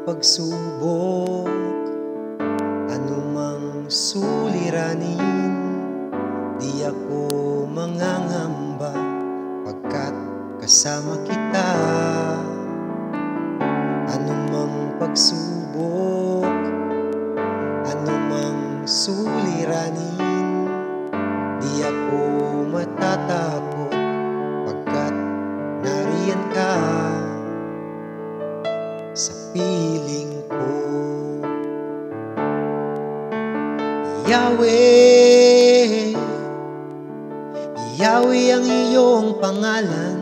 pagsubok, anumang suliranin, di ako mangangamba pagkat kasama kita. Anumang pagsubok, anumang suliranin, di ako matatakot pagkat nariyan ka sa piling ko. Yahweh, Yahweh ang iyong pangalan.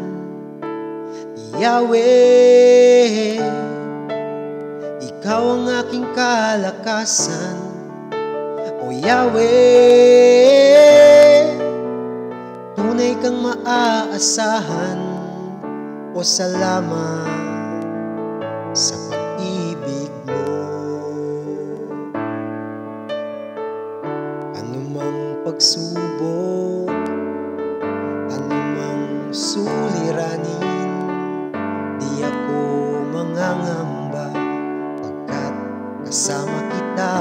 Yahweh, ikaw ang aking kalakasan. O Yahweh, tunay kang maaasahan. O salamat sa pag-ibig mo. Anumang pagsubok, anumang suliranin, di ako mangangamba pagkat kasama kita.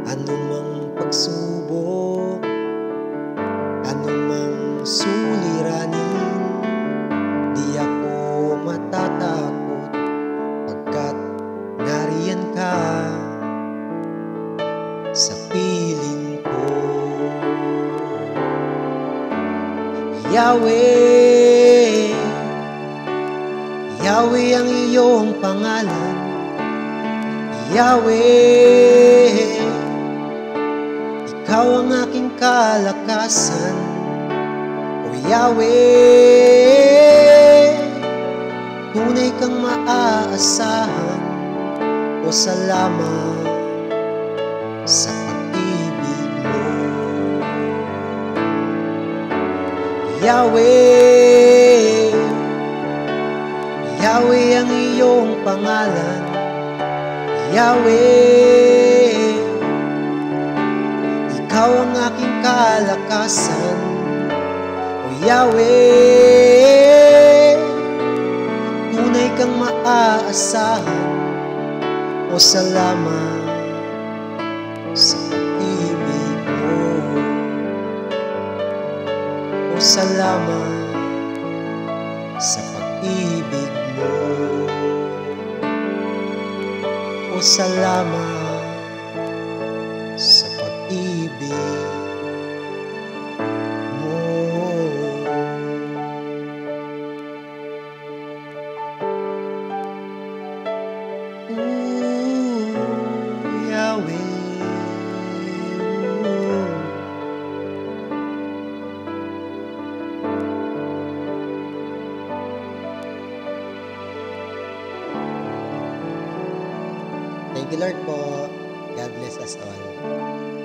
Anumang pagsubok, anumang suliranin, di ako matatakot pagkat nariyan ka sa piling ko. Yahweh, Yahweh ang iyong pangalan. Yahweh, ikaw ang aking kalakasan. O Yahweh, tunay kang maaasahan. O salamat sa pag-ibig mo. Yahweh, Yahweh ang iyong pangalan. Yahweh, ikaw ang aking kalakasan. O Yahweh, tunay kang maaasahan. O salamat sa pag-ibig mo. O salamat sa pag-ibig mo. O salamat sa pag-ibig mo. Yahweh, thank you Lord po. God bless us all.